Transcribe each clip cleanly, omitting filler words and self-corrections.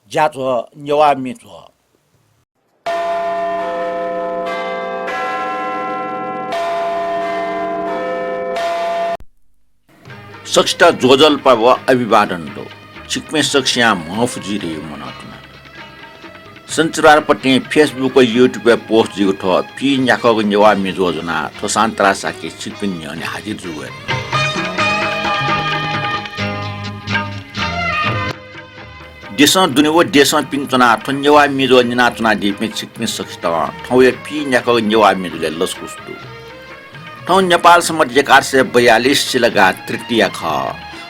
家做牛蛙米做。Saksta Jojal Pava Abibadando, Chikme Saksia Mofujiri Monatuna. Sanchar Pati, Facebook, YouTube post Juto, P. Yako Nyawa Mizozuna, Tosantra Saki, Chipin Yon Hajizuet. Deson Dunewo Deson Pintona, Tonyawa Mizo Ninatuna Deep Chikme Saksta, Toya P. Yako Nyawa Mizo Los Gustu. ठाउँ नेपालसम्म जेकार से 42 से लगा तृतीय ख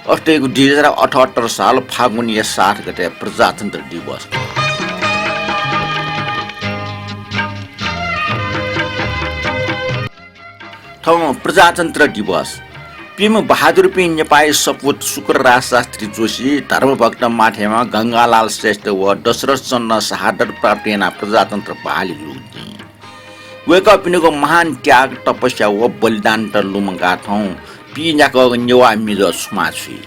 Australia 2078 साल फागुन 60 गते प्रजातन्त्र दिवस ठाउँ प्रजातन्त्र दिवस पिम बहादुर पि नेपाली सपुत शुक्रराज शास्त्री जोशी धर्मभक्त माथेमा गंगालाल श्रेष्ठ व दशरथ चन्द्र शहादत प्राप्तिना प्रजातन्त्र बहाली लुक्ति वेका पिनेको महान त्याग तपस्या व बलिदान त लुमगा थौं पिन्याको नेवा मिजो सुमाछि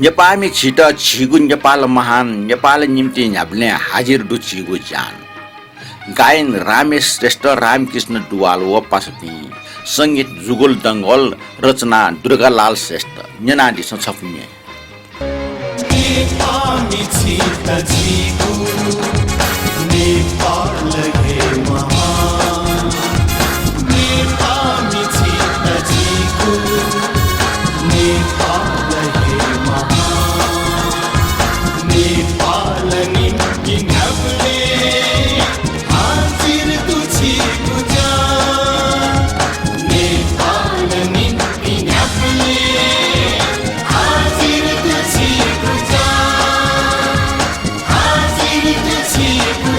नेपालमी छिट छिगु नेपाल महान नेपाल निम्ति न्याब्ले हाजिर दु छिगु जान गायन रामेश श्रेष्ठ रामकृष्ण दुवाल व पासपी संगीत जुगुल दंगल रचना दुर्गालाल श्रेष्ठ न्यनादि सछफुने नेपालमी छिट छिगु नेपाल लगे महान नेपाल छिट छिगु नेपाल लगे महान नेपाल निम्ति न्याब्ले हाजिर दु छिगु जान नेपाल निम्ति न्याब्ले हाजिर दु छिगु जान हाजिर दु छिगु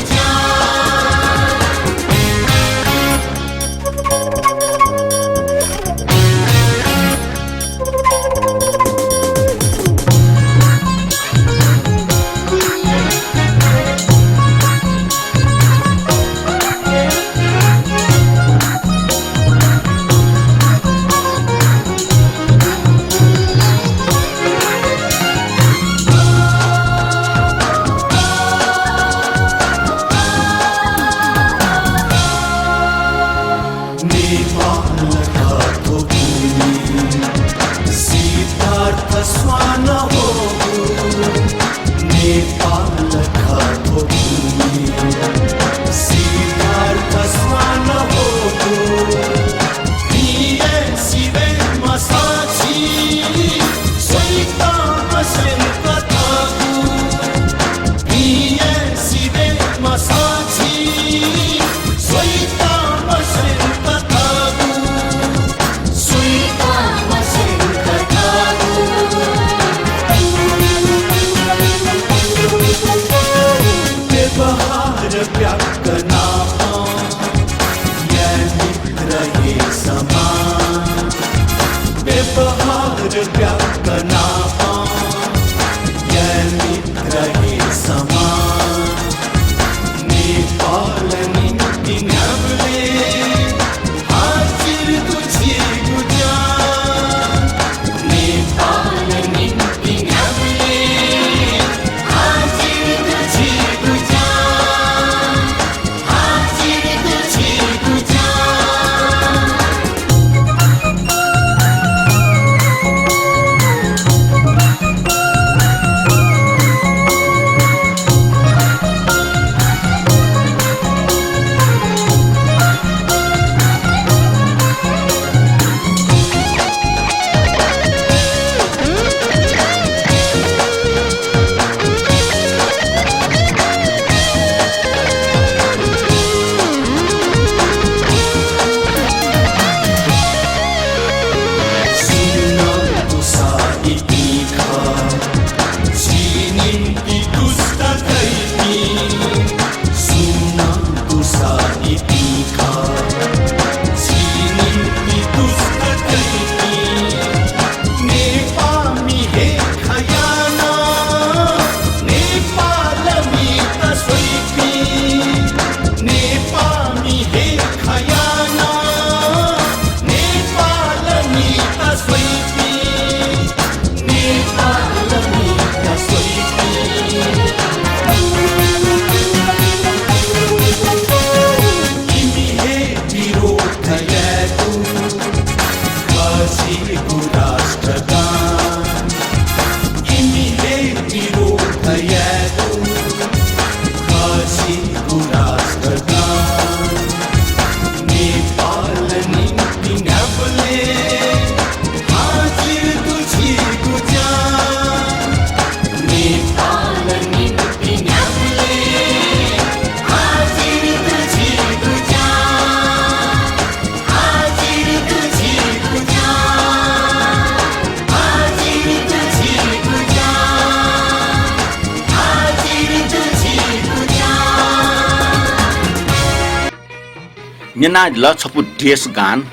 न्यनाज ल छपु देश गान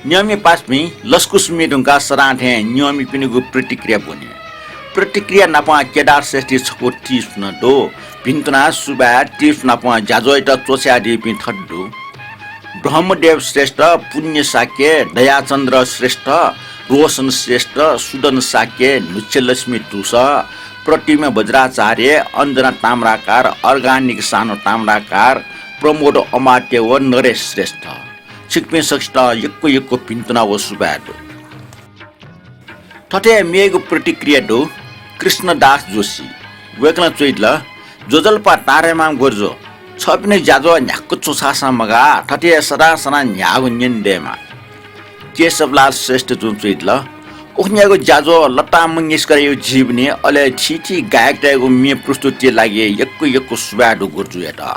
नियमी पासमी लस्कुस मेडुङका सराठे नियमी पिनुगु प्रतिक्रिया बने प्रतिक्रिया नापा केदार श्रेष्ठी छको टिप्स न दो भिन्तना सुबा टिप्स नापा जाजोइट चोस्यादि पि थड्डु ब्रह्मदेव श्रेष्ठ पुण्य साक्य दयाचन्द्र श्रेष्ठ रोशन श्रेष्ठ सुदन साक्य नुच्चलक्ष्मी टुस प्रतिमा वज्राचार्य अञ्जना ताम्राकार अर्गानिक सानो ताम्राकार प्रमोद अमात्य व नरेश श्रेष्ठ सिक्मे सष्ट यक्को पिन्तना व सुबादो थटे मेगु प्रतिक्रिया दो कृष्णदास जोशी वेकला चोइला जोजलपा तारेमाम गोर्जो छपिने जाजो न्याक्को चोसासा मगा थटे सदा सना न्यागु न्यन्डेमा केशवलाल श्रेष्ठ जुन चोइला उखन्याको जाजो लता मंगेशकर यो जीवने अले छिटी गायक टाइको मे प्रस्तुति लागि यक्को सुबाडो गोर्जु एटा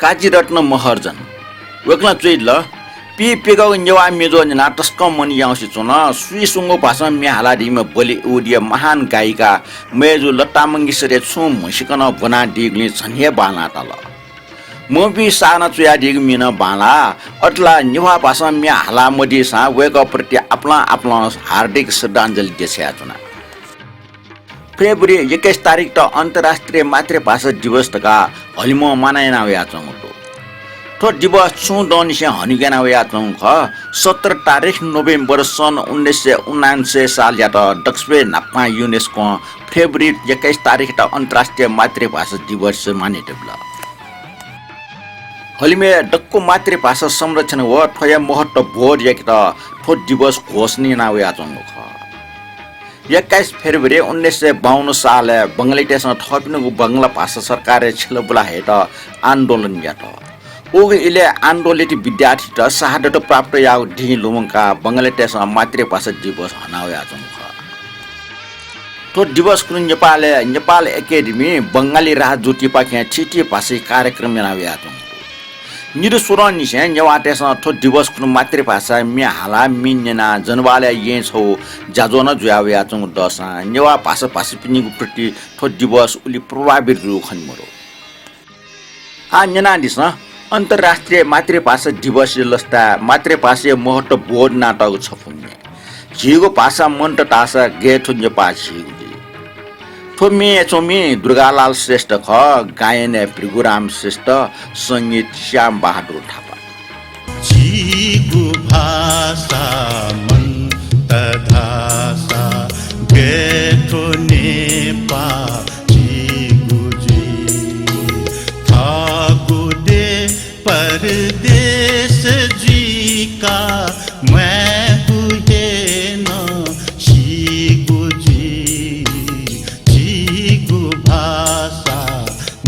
काजी रत्न महर्जन वेकला चोइला पी पेगाउ नेवा मेजो जना टस्क मन याउसी चोन सुइसुंगो भाषा मे हालादिमा बलिउड महान गायिका मेजो लता मंगेशकर छु मसिकन बना दिगले छन्हे बाना तल मोबी साना चुया दिग मिन बाला अटला नेवा भाषा मे हाला मदिसा वेक प्रति आपला हार्दिक श्रद्धाञ्जली देछया चुना फेब्रुअरी 21 तारिक त अन्तर्राष्ट्रिय मातृभाषा दिवस तका हलिमो मनाइना या चंगो तो दिवस छु दनिसे हनिगना या चंग 17 तारिक नोभेम्बर सन् 1979 साल या त दक्षिण नापा युनेस्को फेब्रुअरी 21 तारिक त अन्तर्राष्ट्रिय मातृभाषा दिवस मानिटेबल हलिमे डक्को मातृभाषा संरक्षण व ठया महत्व बोर्ड एक त ठो दिवस घोषणा नावया चंग 21 फेब्रुअरी 1952 साल बंगलादेशमा थपिनुको बंगला भाषा सरकार छिलबुला हेट आन्दोलन यात ओगे इले आन्दोलित विद्यार्थी त शहादत प्राप्त याउ ढि लुमका बंगलादेशमा मातृभाषा दिवस हनावया चंग तो दिवस कुन नेपाल एकेडेमी बंगाली राजदूती पाखे छिटी भाषी कार्यक्रम नावया चंग निरु सुरनी से नेवाटेस थो दिवस कुन मातृभाषा मे हाला मिन्नेना जनवाले ये छौ जाजोन जुयावया चंग दसा नेवा भाषा पिनिगु प्रति थो दिवस उली प्रभावित रु खन्मरो आ नेना दिस अन्तर्राष्ट्रिय मातृभाषा दिवस लस्ता मातृभाषा महत्व बोर्ड नाटक छफुन्ने झिगो भाषा मन्ट तासा गेठो नेपा छिगु छोमी दुर्गालाल श्रेष्ठ ख गायन भृगुराम श्रेष्ठ संगीत श्याम बहादुर थापा जीगु भाषा मन तधासा गेठो नेपा जीगु जी थागु दे परदेश जी का मैं हुए न शीगु जी जीगु भाषा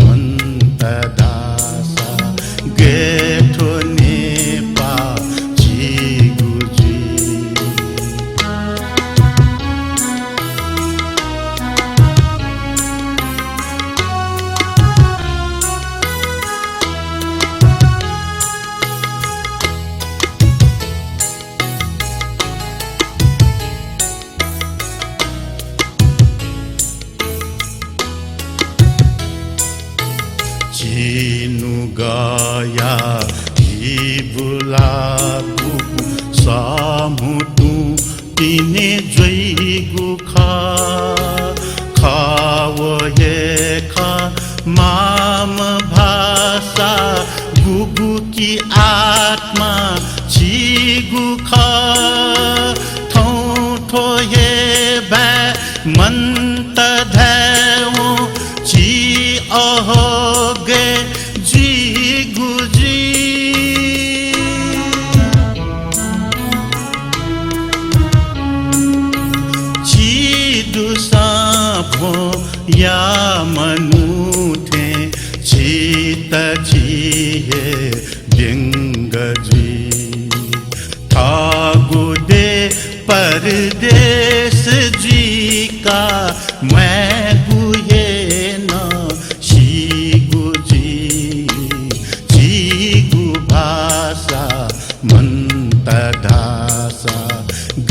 मन तधासा गेठो नेपा जीगु जी चिनु गया ही बुलागु सामुटु तिने जैगु खावो ये खा माम भाषा गुगु की आत्मा चिगु खा थौ थो ये बे मंत धैवो ची अहो गे जी गुजी ची दुसा भो या मनु थे चीत जिये बिंग जी थागु दे परदेश जी का मैं गुये न शीगु जी जीगु भाषा मन तधासा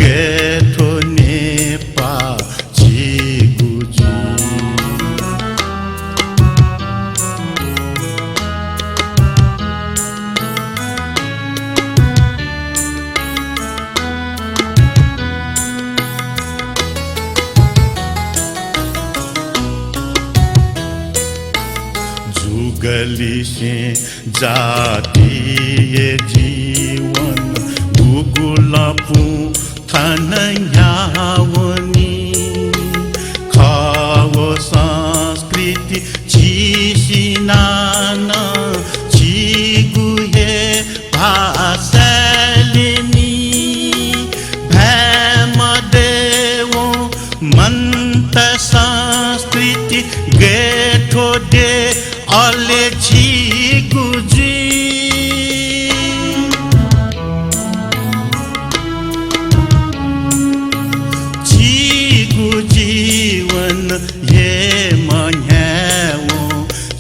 गेठो नेपा जीगु जी गली से जातीय जीवन गुगुलपु थनयावनी खावो संस्कृति चिसिनान चिगुहे भाषालिनी भैमदेवो मन्त संस्कृति गेठो दे अले चिगुजी जीवन ये मन्याओ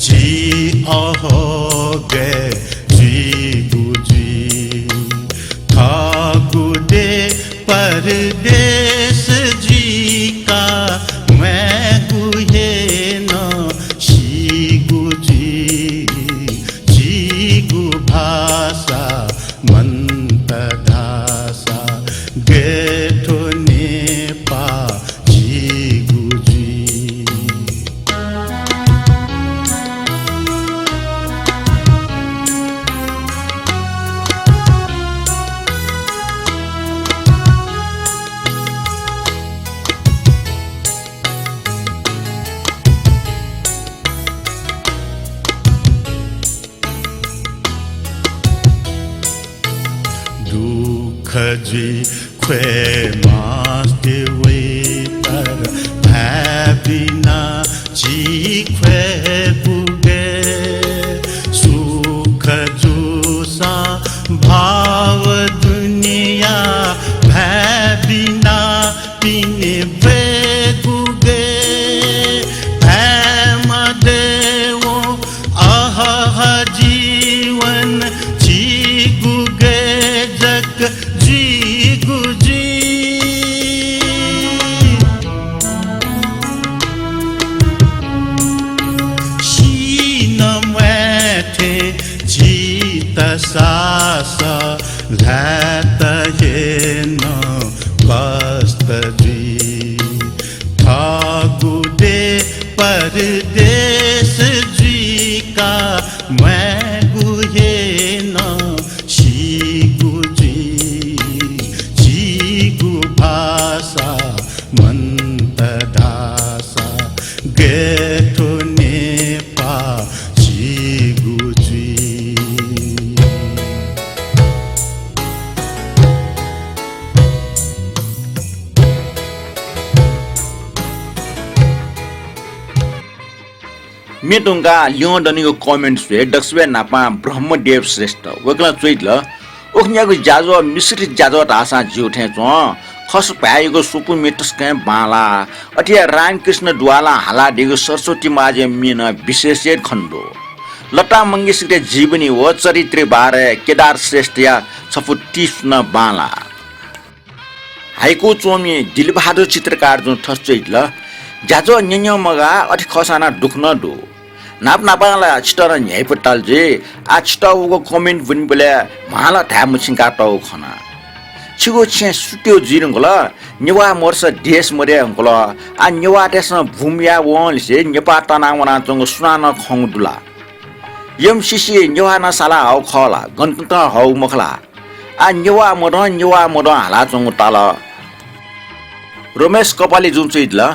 जी अहो गे जी गुजी ठाकु दे परदेश जी का मैं गुहे न शी गुजी जी गु भाषा मंत धासा गेठो नेपा खजी खे मास्ते वेतर भाबिना जी खे पुगे सुख जोसा भाव दुनिया भाबिना पिने बेगुगे भैमदेवो अह जीवन जी गुगे जग जी गुजी शीन मैथे जीत सास लैत ये न कस्त जी ठाकु दे परदेश जी का मैं गुहे न भाषा मंत धासा गेठो नेपा जी गुजी मेटुंगा लियोडनीको कमेन्ट्स वे डक्सवे नापा ब्रह्मदेव श्रेष्ठ वकला चुइल ओखन्याको जाजो मिश्रित जाजो ढासा जिउठे चो खस पाएको सुपु मिटस के बाला अटिया रामकृष्ण द्वाला हाला दिगो सरस्वती माजे मिन विशेषेर खण्डो लता मंगेशकर जीवनी व चरित्र बारे केदार श्रेष्ठया सफुट 30 न बाला हाइको चोमी दिलबहादुर चित्रकार जो ठस्चैल जाजो न्यन्य मगा अठि खसाना दुख्न दो नाप नापाला छिटर न्याय पटाल जे आ छिटाउको कमेन्ट पनि बोले माला थामुछिन काटाउ खना छिगो छे सुट्यो जिरंगला नेवा मोर्स देश मरे अंगला आ नेवा देश भूमिया वनसे नेपा तनावना चंग सुनान खंगदुला यमसीसी नेवा न साला हाउ खला गणतन्त्र हाउ मखला आ नेवा मड हाला चंग ताला रमेश कपाली जुन चैदला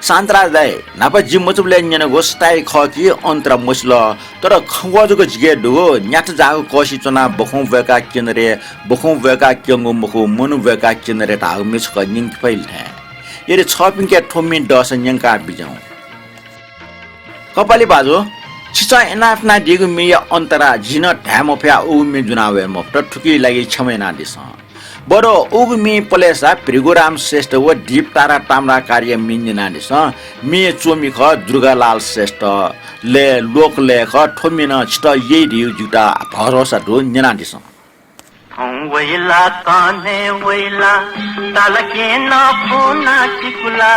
शान्तराज दाइ नापा जिम्मचुबले न्यन गोस्ताइ खकी अन्तर मसला तर खंगजको जिगे दु न्याट जागो कसी चना बखौ वेका केन्द्रे बखौ वेका क्यंगु मखु मनु वेका केन्द्रे ताग मिसक निंग फैल है यरे छपिङके ठोमी दस न्यंका बिजाउ कपाली बाजो छिचा एनाफना दिगु मिया अन्तरा जिन ढ्यामफ्या उमे जुनावे मफ्ट ठुकी लागि छमेना दिस बडो उगमी पलेसा प्रिगुराम श्रेष्ठ व दीप तारा ताम्रा कार्य मिन्जना दिस मे चोमी ख दुर्गालाल श्रेष्ठ ले लोक लेख ठोमिन छिट यही दिउ जुटा भरोसा दो न्यना दिस वैला कान्हे वैला तालके न फोना टिकुला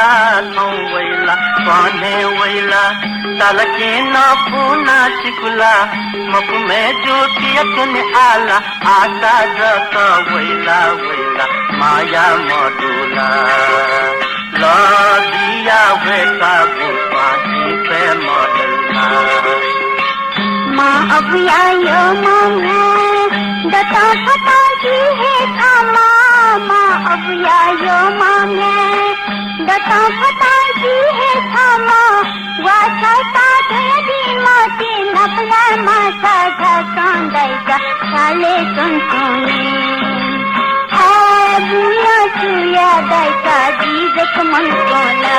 वैला कान्हे वैला तालके न फोना टिकुला मक में ज्योतिया तुने आला आशा जत वैला वैला माया मडुला ला दिया वे का बुपासी पे मडुला अब आयो मामा दता फता की है थामा माँ अब आयो मामा दता फता की है थामा वाछता धरी माटी नपला मासा झकांदैका साले सुनसुनी बुया चुया दैका जीजक मन कोला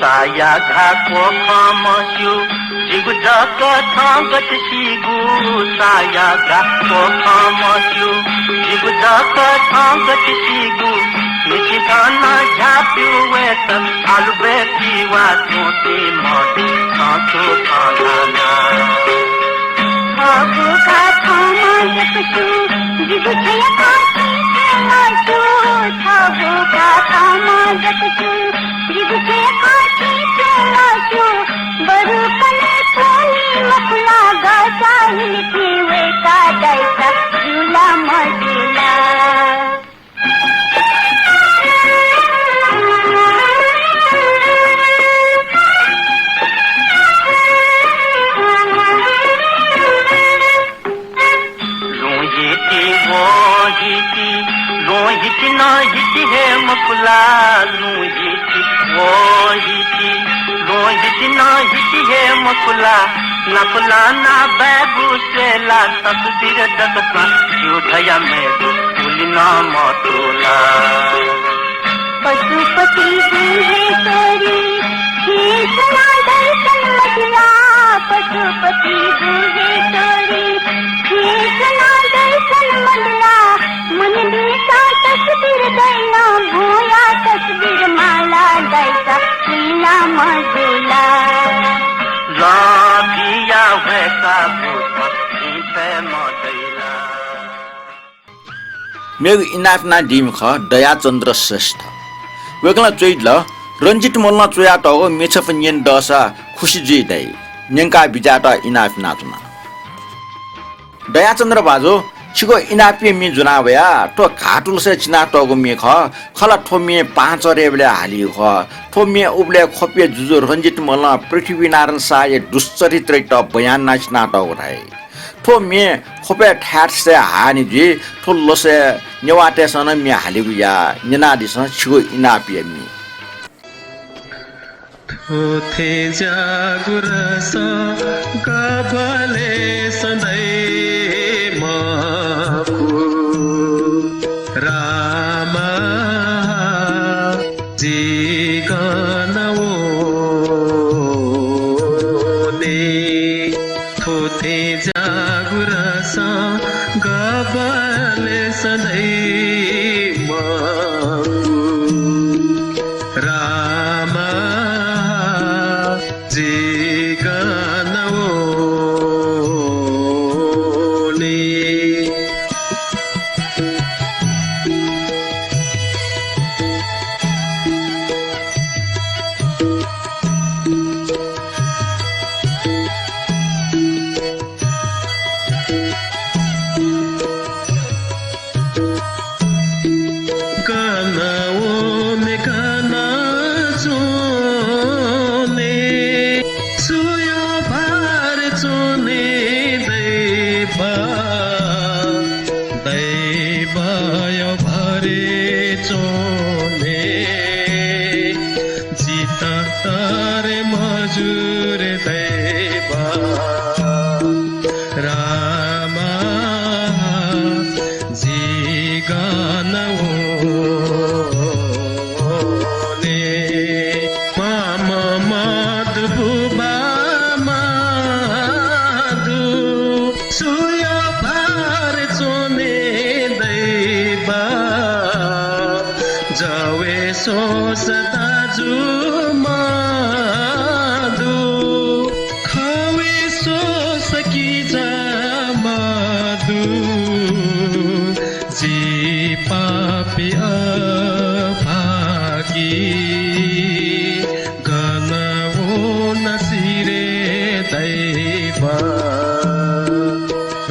साया घाको खमस्यु जिगु जक थगत सिगु साया घाको खमस्यु जिगु जक थगत सिगु निशिताना झाप्यु वेत आलुबे पिवा तोते मटी साँचो खाना बाबू का थामा जपसु जिगु छया काटी छेलासु बाबू का थामा जपसु जिगु छया काटी छेलासु बरु कने थोली मखला गासा हिलकी वेका दैसा झूला मझूला लोहिती न हिती हे मकुला लोहिती वो हिती लोहिती न हिती हे मकुला नकुला ना बैगु सेला तस्वीर दकसा युधया में दुली न मतुला पशुपति गुहेश्वरी कृष्णा दर्शन मधुरा पशुपति गुहेश्वरी कृष्णा दर्शन मधुरा मन बेटा तस्वीर दैना भूया तस्वीर माला दैसा लीला मधुला लाभिया वैसा भूत इसे मदैला मेग इनाफना डिम ख दयाचन्द्र श्रेष्ठ वेगला चोइल रञ्जित मोल्न चोया टगो मेछप नियन दसा खुशी जी दै नेंका बिजाट इनाफ नाचुना दयाचन्द्र बाजो छिगो इनापे मि जुनावया तो घाटुल से चिना टगो मे ख खला ठोमे पाँच रेबले हाली ख ठोमे उबले खोपे जुजु रञ्जित मोल्न पृथ्वीनारायण साय दुश्चरित्र त बयान नाचना टगो राई ठो मे खोपे ठाट से हानि जी ठो लोसे नेवाटे सन मे हालिगु या निनादि सन छिगो इनापे मि थोथे जागुरस गबले सधैँ मफु रामा जीगनवो ने थोथे जागुरस गबले सधैँ मफु Rama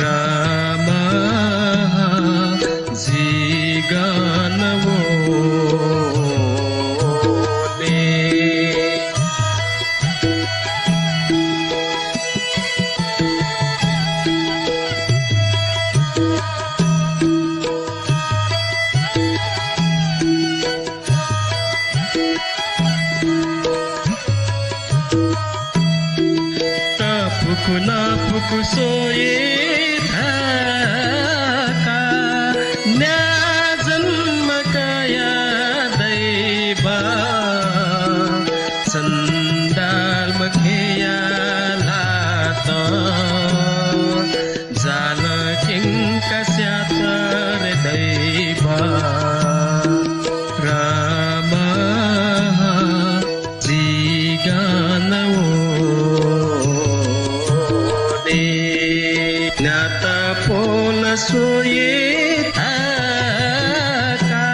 Rama Tapuku napuku soye dhaka nya janma kaya daiba sandal makheya lata jala kinka syatar daiba rama jiganawo nyata pola soye dhaka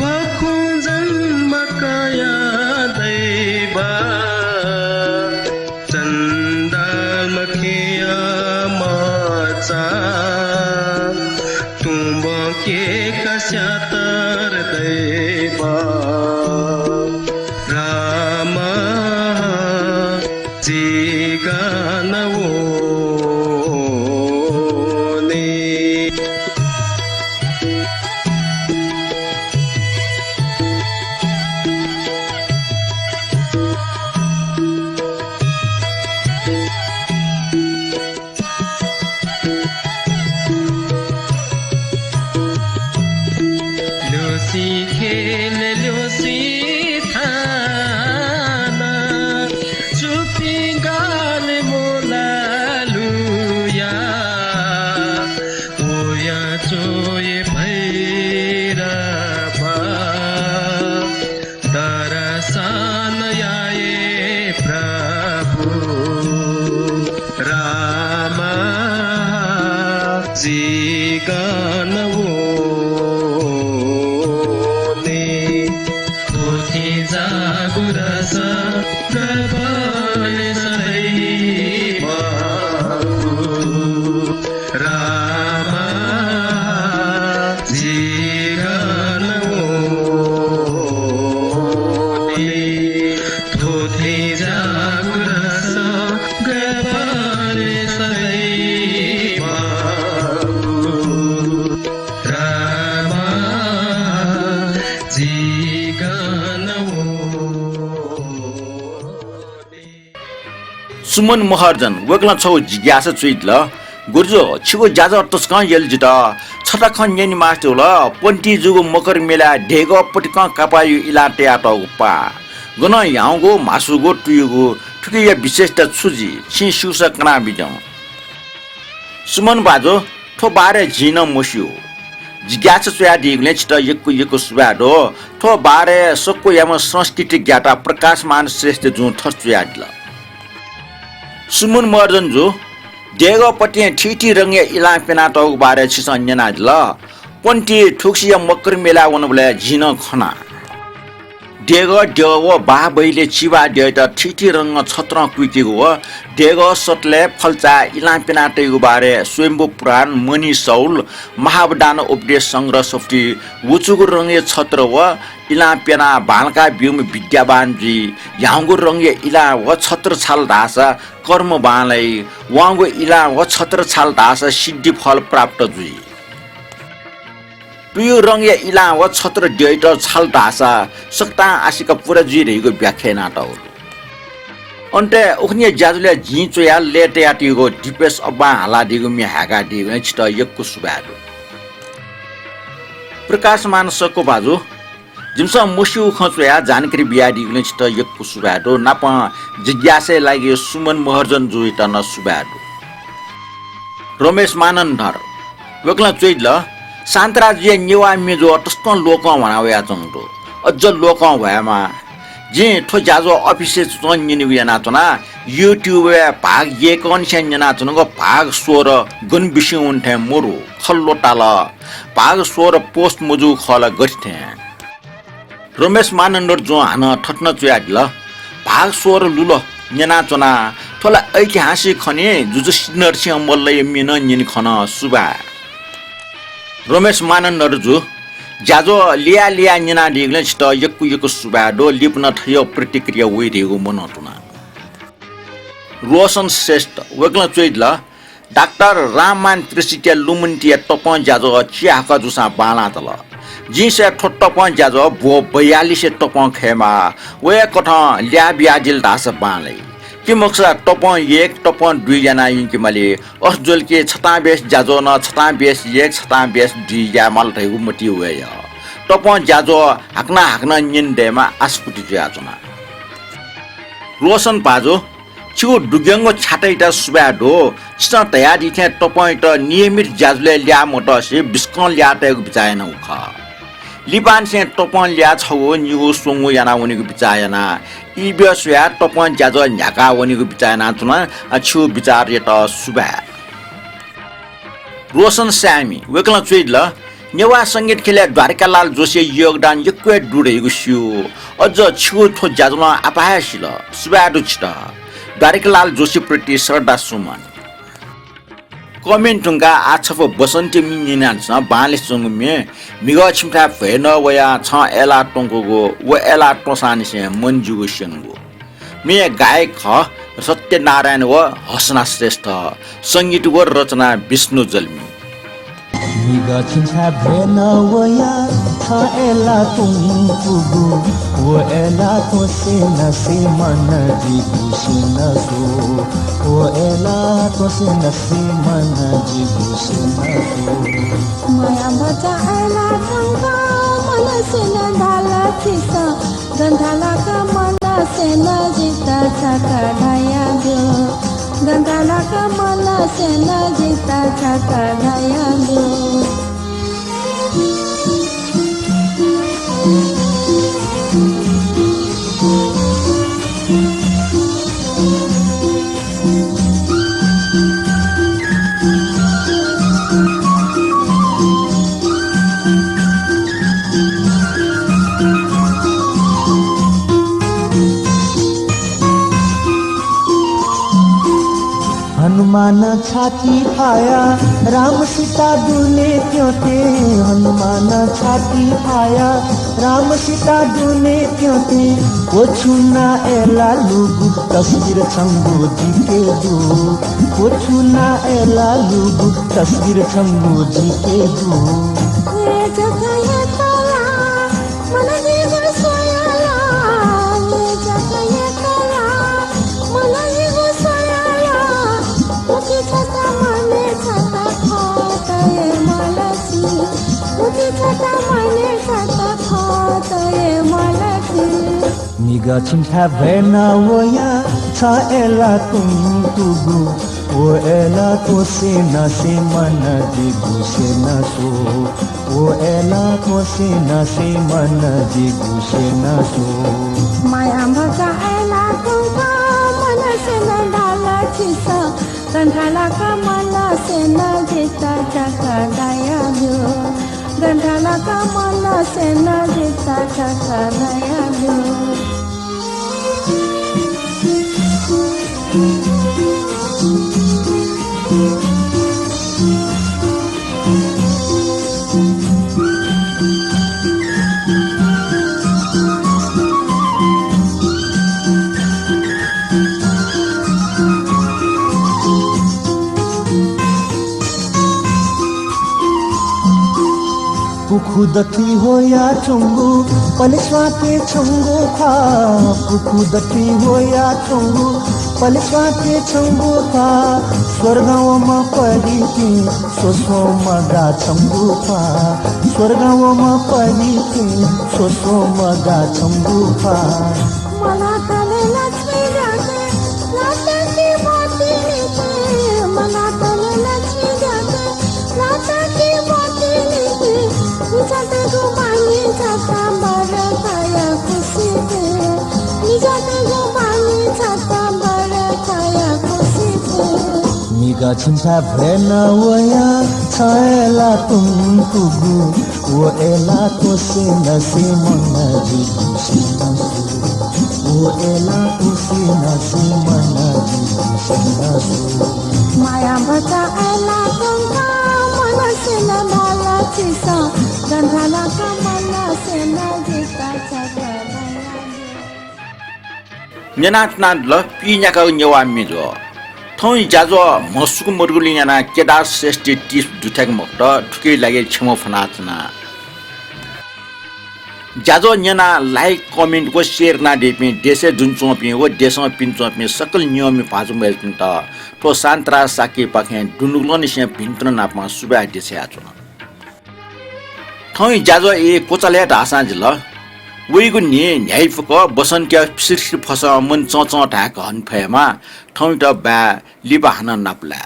bakunjan makaya daiba sandal makhiya macha tumba ke kasyatar daiba rama jiganawo ल्योसी खेल ल्योसी थाना चुपी गाल मोला लुया ओया चोए भैरवा दरसान आए प्रभु रामा जीगानवो जागुरस गबले सदै बाबु रामा जीगानवो थोथे जागुरस गबले सदै बाबु रामा जीगानवो सुमन महर्जन वेगला छौ जिज्ञासा चुइतल गुर्जो छिगो जाजा तस्क यलजित छटा खन नेनि मास्टोल पन्टी जुगो मकर मेला ढेगो पटिक कापायु इलाटे आटा उपा गन याउगो मासुगो टुयुगो ठुकिया विशेषता छुजी छि सुसा कना बिजौ सुमन बाजो थो बारे जिन मोसियो जिज्ञासा चुया दिगले छिट यक्को सुबाडो थो बारे सक्को याम संस्कृति ज्ञाता प्रकाशमान श्रेष्ठ जु थचुया दिल सुमन महर्जन जो देगो पटिया ठीठी रंगे इला पेना तौ बारे छिस अन्यना दिल पन्टी ठुक्सिया मकर मेला वनबले जिन खना देगो देगो बा बैले चिबा देत ठीठी रंग छत्र कुइकेगो देगो सटले फल्चा इला पेना तैगो बारे स्वयंभू पुराण मणि सौल महावदान उपदेश संग्रह सफ्टी वुचुगु रंगे छत्र व इला पेना बालका बिउम विद्यावान जी याङ्गु रंगे इला व छत्र छाल दासा कर्म बालै वाङ्गु इला व छत्र छाल दासा सिद्धि फल प्राप्त जुई तुयो रंगे इला व छत्र डेट छाल दासा सक्ता आशिका पुरा जुई रहेको व्याख्या नाटक अन्ते उखनिया ज्याजुले जी चोया लेटे आटिको डिपेस अब्बा हाला दिगु मे हागा दिगु छिट यक्को सुबादो प्रकाशमान सको बाजु जिमसा मोसिउ खचोया जानकारी बिया दिगु छिट यक्को सुबादो नाप जिज्ञासे लागि सुमन महर्जन जुइ त न सुबादो रमेश मानन्धर वेक्ला चोइल शान्तराज्य नेवा मेजो तस्को लोक भनावया चंगो अझ लोक भएमा जे ठो जाजो अफिसे चन्निनि विना तना युट्युब भाग ये कन्सेन जना चनको भाग 16 गन बिसि उन्थे मोरु खल्लो टाल भाग 16 पोस्ट मुजु खल गठथे रमेश मानन्डर जो हान ठट्न चुयादिल भाग 16 लुलो जना चना थोला ऐतिहासिक खने जुजु नरसिंह मल्ल मिन निन खन सुबा रमेश मानन्डर जो ज्याजो लिया निना दिगले छिट यक्कु सुबाडो लिप्न थयो प्रतिक्रिया वइरेगो मनतुना रोशन श्रेष्ठ वेक्ला चोइदल डाक्टर राममान त्रिसिटिया लुमुन्टिया तप ज्याजो चियाका जुसा बाला तल जिसे टपं जाजो बो 42 टपं खेमा वे कथा ल्या ब्याजिल दास बाले कि मक्सा टपं 1 टपं 2 जना यिनकि मले असजुल के छता बेस जाजो न छता बेस 1 छता बेस 2 या मल रहेको मटी वे टपं जाजो हाक्ना निन देमा आस्पुटी जाजोना रोशन पाजो छु डुग्यांगो छाटैटा सुबाडो छ तयारी थे टपं त नियमित जाजले ल्या मोटसे बिस्कन ल्याटेको बिचाएन उख लिपान से टपं ल्या छौ निगो सोंगो याना उनीको बिचाएना इबेसया टपं जाजो न्याका उनीको बिचाएना तुना छु विचार त सुबा रोशन स्यामी वेकला चुइल नेवा संगीत खेले द्वारकालाल जोशी योगदान यक्वे डुडेको सियो अझ छु थो जाजमा अपायसिल सुबाडु छ द्वारकालाल जोशी प्रति श्रद्धा सुमन कमेन्टुङका आछफो बसन्ती मिनिनान्छ बाले संगमे मिग छिमटा फेन वया छ एला टंगको व एला टोसानी से मंजुगो सेंगो मे गायक ख सत्यनारायण व हसना श्रेष्ठ संगीत व रचना विष्णु जल्मी मिगा छिमटा फेन वया छ एला टंगको व एला टोसेना से मन जिगु सेनसो वो एला टोसेना से मन जिगु सेनसो माया बचा एला टंगा मन से न ढाला खिसा गंधाला का मन से न जीता छका ढाया गो गंधाला का मन से न जीता छका ढाया गो हनुमान छाती खाया राम सीता दुने क्यों थे हनुमान छाती खाया राम सीता दुने क्यों थे वो छुना एला लुगु तस्वीर छंगो जी के दो वो छुना एला लुगु तस्वीर छंगो जी के दो ये जगह ये तला मन जीव सोयाला ये जगह ये तला मन जीव सोयाला मुझे छता मने छता खाता ये मलसी मुझे छता मने छता खाता ये मलसी निगा छिमटा भेना वया छ एला तुगु वो एला तो से न से मन जिगु से न सो वो एला तो से न से मन जिगु से न सो माया भका एला तुका मन से न डाला खिसा गंधाला का मन से न जीता छका दया गो गंधाला का मन से न जीता छका दया गो पुखुदती हो या चुंगू पलिस्वा के चुंगू खा पुखुदती हो या चुंगू पलिस्वा के चुंगू खा स्वर्गाव म परी के सोसो मगा चुंगू खा स्वर्गाव म परी के सोसो मगा चुंगू खा मला तले लक्ष्मी जाते लाता की मोती नीचे मला तले लक्ष्मी जाते लाता की मोती नीचे निजाते गुमानी जाता बड़ा खाया खुशी थे निजाते गुमानी जाता बड़ा खाया खुशी थे निगा छिमटा भेना वया छ एला तुगु वो एला तो से न से मन जिगु से न सो वो एला तो से न से मन जिगु से न सो माया बचा एला तुका मन से न डाला खिसा गंधाला का मन से न जीता छका दया नेनाचना ल पिन्याका नेवा मेजो थौइ जाजो मसुक मर्गुलियाना केदार श्रेष्ठ टिस दुथाक मक्त ठुकै लागे छमो फनाचना जाजो न्यना लाइक कमेन्ट को शेयर ना देपे देशे जुन चोपी वो देशमा पिन चोपी सकल नियम फाजु मेल्किन त तो सान्त्रा साके पखे दुनुगलन से भिन्त्र नापमा सुबा देशे आछो थै जाजो ए कोचले ढासा जिल वेगु नि न्यायफक बसन क्या सिरसिर फस मन चच ढाक हन फयमा थै त बा लिबा हन नापला